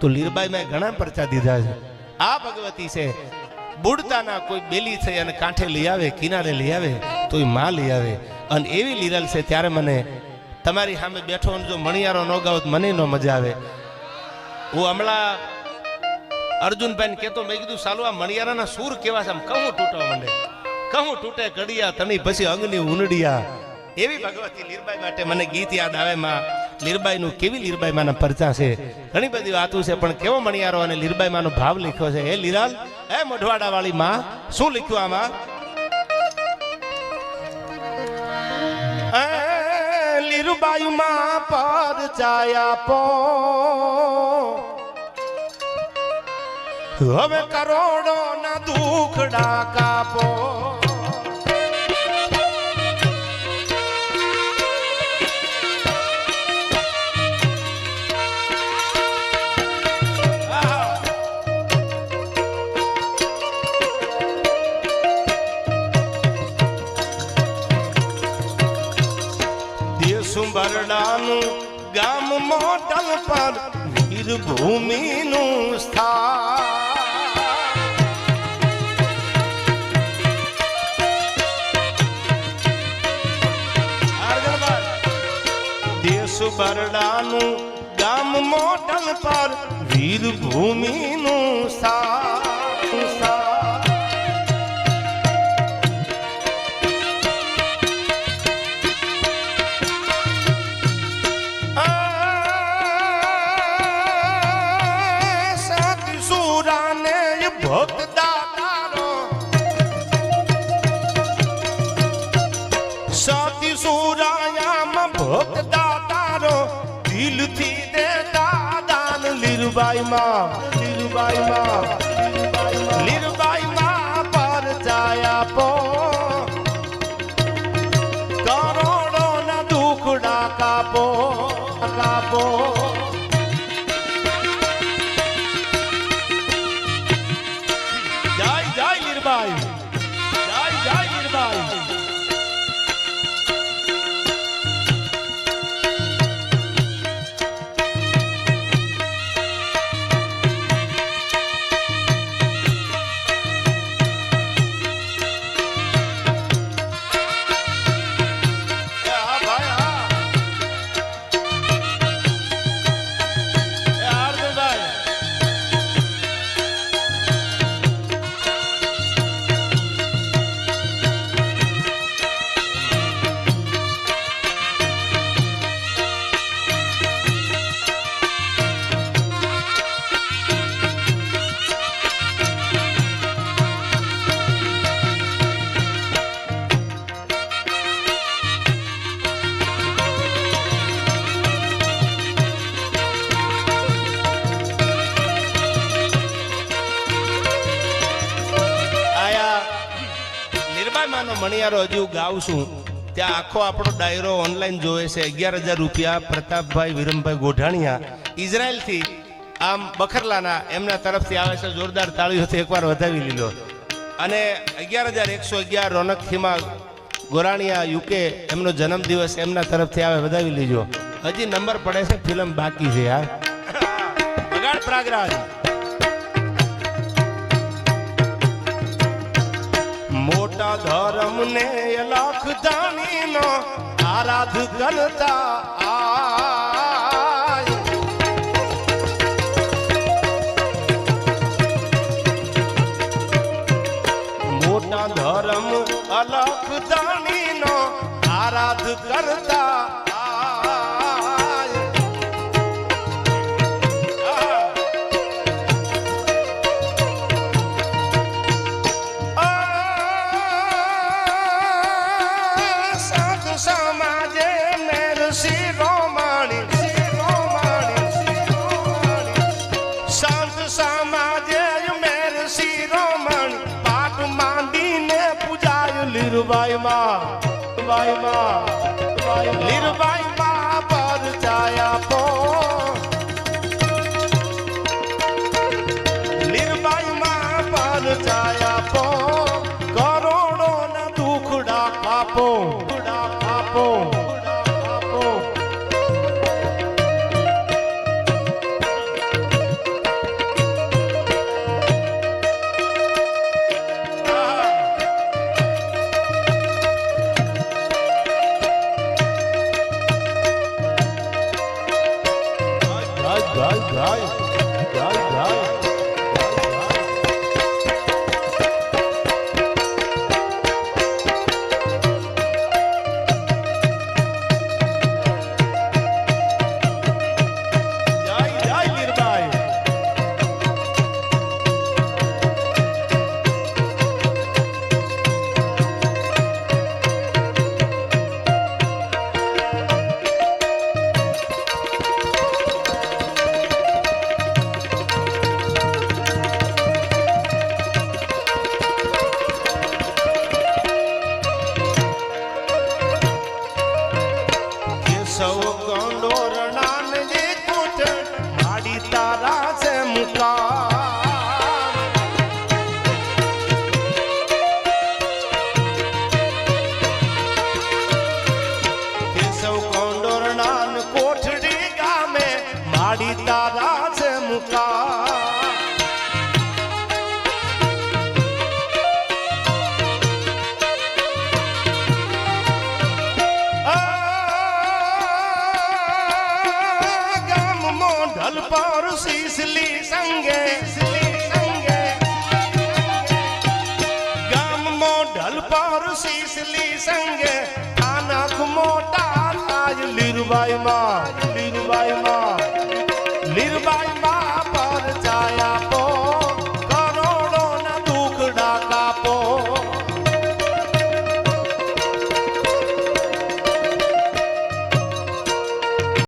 તો લીરબાઈ મેં ઘણા પરચા દીધા છે. આ ભગવતી છે બુડતાના કોઈ બેલી થઈ અને કાંઠે લઈ આવે, કિનારે લઈ આવે તો એ માં લઈ આવે. અને એવી લીરલ છે. ત્યારે મને તમારી સામે બેઠો જો મણિયારો ન ગાવ મને ન મજા આવે. હું હમણાં અર્જુનભાઈ કહેતો, મેં કીધું સાલું આ મણિયારાના સૂર કેવા છે, આમ કહું તૂટવા માંડે, કહું તૂટે કડિયા તની પછી અંગની ઉનડિયા. એવી ભગવતી લીરબાઈ માટે મને ગીત યાદ આવે. માં લીરબાઈનું કેવી લીરબાઈ માના પરચા છે, ઘણી બધી વાતો છે, પણ કેવો મણિયારો અને લીરબાઈ માનો ભાવ લખ્યો છે. હે લીરાલ, હે મોઢવાડા વાળી માં, શું લખ્યું આમાં? લીરબાઈ માં પરચાયા પો હવે કરોડો ના દુખડા કાપો. બરડાનું ગામ મોટલ પર વીરભૂમિનું સ્થાન. દેશ બરડાનું ગામ મોટલ પર વીરભૂમિનું સ્થાન. સતી સુરાયામાં ભોગતા તારો દિલથી દેતા દાન. લીરબાઈ માં, લીરબાઈ માં, લીરબાઈ માં પરચાયા પો કરોડો ના દુખડા કાપો કાપો. જય જય લીરબાઈ, જય જય લીરબાઈ. મણિયારો હજુ ગાવશું ત્યાં આખો આપણો ડાયરો ઓનલાઈન જોવે છે. 11,000 રૂપિયા પ્રતાપભાઈ વિરમભાઈ ગોઢાણીયા ઇઝરાયલથી, આમ બખરલાના, એમના તરફથી આવે છે. જોરદાર તાળીઓથી એકવાર વધાવી લીધો. અને 11,111 રોનક ખીમા ગોરાણીયા યુકે, એમનો જન્મદિવસ એમના તરફથી આવે, વધાવી લીજો. હજી નંબર પડે છે, ફિલ્મ બાકી છે યાર. બગાડ પ્રાગરાજ. મોટા ધર્મ ને લાખ દાની નો આરાધ કરતા આય. મોટા ધર્મ અલખ દાની નો આરાધ કરતા લીરબાઈ માં, લીરબાઈ માં પરચાયા પો લીરબાઈ માં પરચાયા પો કરોડો ના દુખડા કાપો કાપો. ગાય ગાય ગાય લીરબાઈ માં